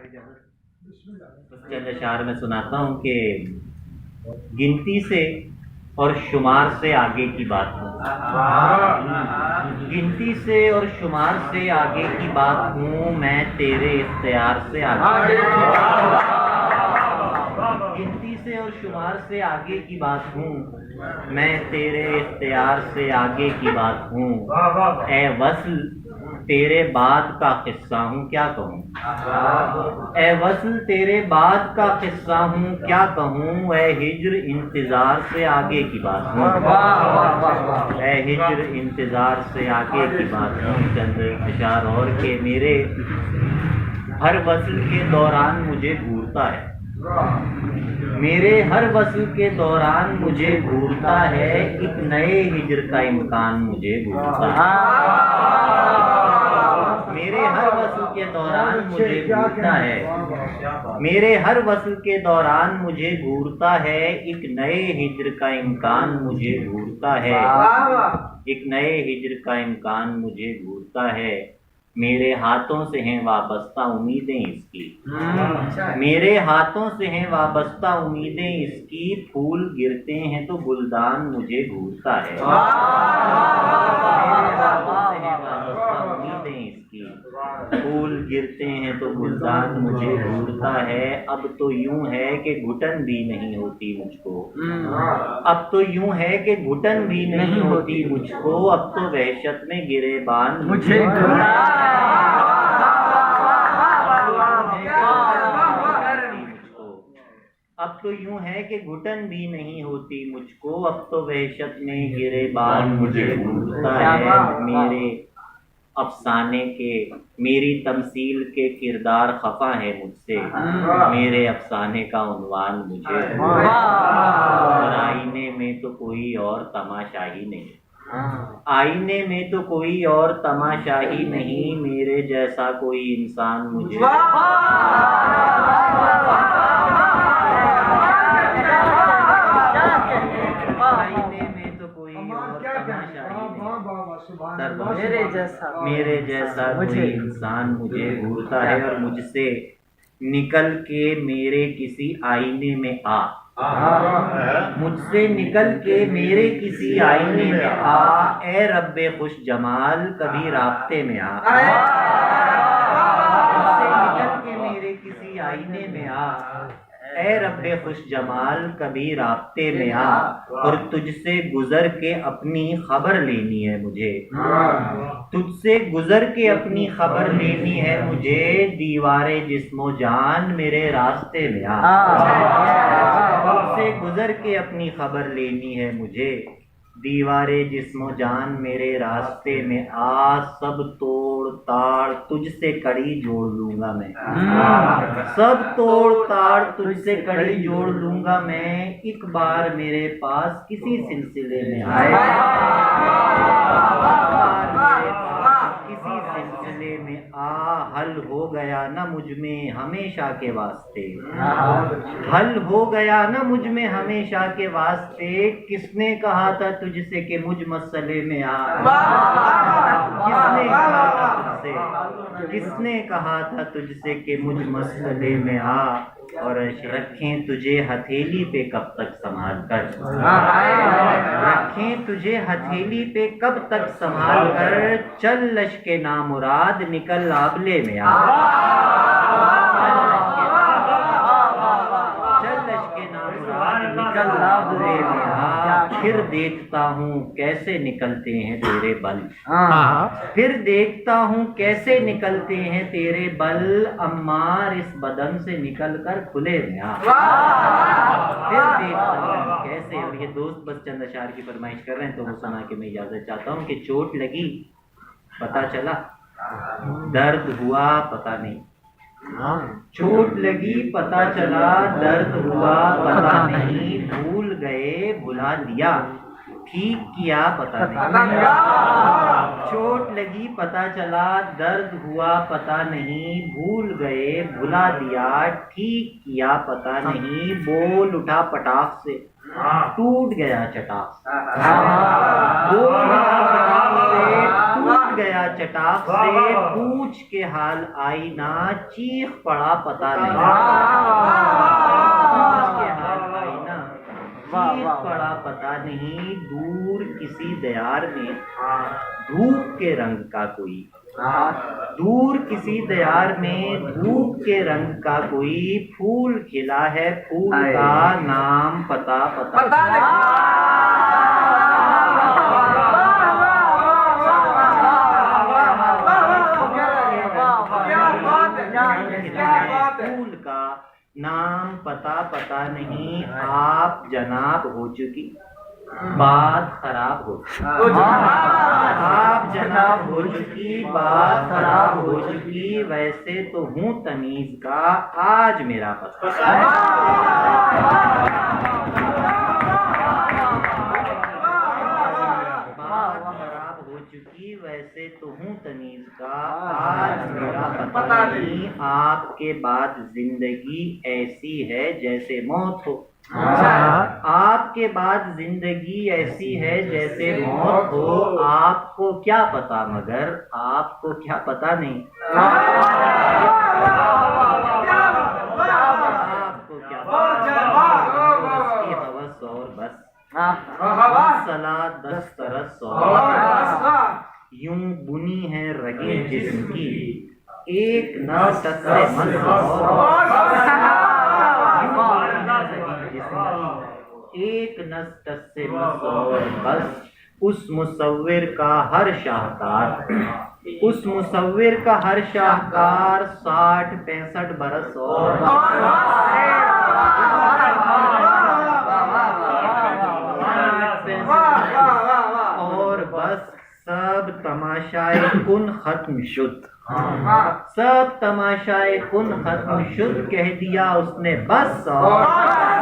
چند اشعار میں سناتا ہوں کہ گنتی سے اور شمار سے آگے کی بات ہوں، گنتی سے اور شمار سے آگے کی بات ہوں، میں تیرے اختیار سے آگے، گنتی سے اور شمار سے آگے کی بات ہوں، میں تیرے اختیار سے آگے کی بات ہوں، اے وصل تیرے بعد کا قصہ ہوں کیا کہوں، اے وصل تیرے بعد کا قصہ ہوں کیا کہوں، اے ہجر انتظار سے آگے کی بات ہوں، اے ہجر انتظار سے آگے کی بات ہوں۔ چند اشعار اور کہ میرے ہر وصل کے دوران مجھے گھورتا ہے، میرے ہر وصل کے دوران مجھے گھورتا ہے، ایک نئے ہجر کا امکان مجھے گھورتا ہے، میرے ہر وصل کے دوران مجھے گھورتا ہے، میرے ہر وصل کے دوران مجھے گھورتا ہے، ایک نئے ہجر کا امکان مجھے گھورتا ہے، ایک نئے ہجر کا امکان مجھے گھورتا ہے، میرے ہاتھوں سے ہیں وابستہ امیدیں اس کی، میرے ہاتھوں سے ہیں وابستہ امیدیں اس کی، پھول گرتے ہیں تو گلدان مجھے گھورتا ہے، میرے ہاتھوں سے ہیں وابستہ امیدیں اس کی، پھول گرتے ہیں تو گلدان مجھے گھورتا ہے، اب تو یوں ہے کہ گھٹن بھی نہیں ہوتی مجھ کو، اب تو یوں ہے کہ گھٹن بھی نہیں ہوتی مجھ کو، اب تو وحشت میں گریبان مجھے اب تو یوں ہے کہ گھٹن بھی نہیں ہوتی مجھ کو، اب تو وحشت میں گریبان مجھے گھورتا ہے، میرے افسانے کے میری تمثیل کے کردار خفا ہے مجھ سے، میرے افسانے کا عنوان مجھے اور آئینے میں تو کوئی اور تماشائی نہیں، آئینے میں تو کوئی اور تماشائی نہیں، میرے جیسا کوئی انسان مجھے میرے جیسا کوئی انسان مجھے گھورتا ہے، اور مجھ سے نکل کے میرے کسی آئینے میں آ، مجھ سے نکل کے میرے کسی آئینے میں آ، اے رب خوش جمال کبھی رابطے میں آ، مجھ سے نکل کے میرے کسی آئینے میں آ، اے رب خوش جمال کبھی رابطے میں آ، اور تجھ سے گزر کے اپنی خبر لینی ہے مجھے، تجھ سے گزر کے اپنی خبر لینی ہے مجھے، دیوارے جسم و جان میرے راستے میں آ، تجھ سے گزر کے اپنی خبر لینی ہے مجھے، دیوارے جسم و جان میرے راستے میں آ، سب توڑ تاڑ تجھ سے کڑی جوڑ لوں گا میں، سب توڑ تاڑ تجھ سے کڑی جوڑ لوں گا میں، ایک بار میرے پاس کسی سلسلے میں آئے، کسی سلسلے میں آ، حل ہو گیا نا مجھ میں ہمیشہ کے واسطے، حل ہو گیا نا مجھ میں ہمیشہ کے واسطے، کس نے کہا تھا تجھ سے کہ مجھ مسئلے میں آ، کس نے کہا تھا تجھ سے کہ مجھ مسئلے میں آ، اور رکھیں تجھے ہتھیلی پہ کب تک سنبھال کر، رکھیں تجھے ہتھیلی پہ کب تک سنبھال کر، چل لشک نامراد نکل آبلے میں آ، چل لشک نامراد نکل آبلے میں آ، پھر دیکھتا ہوں کیسے نکلتے ہیں تیرے بل، پھر دیکھتا ہوں کیسے نکلتے ہیں تیرے بل، عمار اس بدن سے نکل کر کھلے میں آ، پھر دیکھتا ہوں کیسے، اور یہ دوست بس چند اشعار کی فرمائش کر رہے ہیں تو وہ سنا کے میں اجازت چاہتا ہوں کہ چوٹ لگی پتہ چلا، درد ہوا پتہ نہیں، چوٹ لگی پتہ چلا، درد ہوا پتہ نہیں، بھول گئے بھلا دیا ٹھیک کیا پتہ نہیں، چوٹ لگی پتہ چلا، درد ہوا پتہ نہیں، بھول گئے بھلا دیا ٹھیک کیا پتہ نہیں، بول اٹھا پٹاخ سے ٹوٹ گیا چٹاک ٹوٹ گیا چٹاک سے پوچھ کے حال آئی نہ چیخ پڑا پتا نہیں پوچھ کے حال آئی نہ چیخ پڑا پتا نہیں دور کسی دیار میں دھوپ کے رنگ کا کوئی دور کسی دیار میں دھوپ کے رنگ کا کوئی پھول کھلا ہے پھول کا نام پتا پھول کا نام پتا نہیں آپ جناب ہو چکی بات خراب ہو آپ جناب ہو چکی بات خراب ہو چکی ویسے تو ہوں تمیز کا آج میرا پتا بات خراب ہو چکی ویسے تو ہوں تمیز کا آج میرا پتا نہیں آپ کے بعد زندگی ایسی ہے جیسے موت ہو آپ کے بعد زندگی ایسی ہے جیسے موت ہو آپ کو کیا پتا مگر آپ کو کیا پتا نہیں آپ کو کیا پتا اس کی حوث اور بس سلاد دسترس اور یوں بنی ہے رگیں جسم کی ایک نس سے ایک نس سے اور بس اس مصور کا ہر شاہکار اس مصور کا ہر شاہکار 60-65 برس اور بس سب تماشائے کن ختم شد سب تماشائے کن ختم شد کہہ دیا اس نے بس اور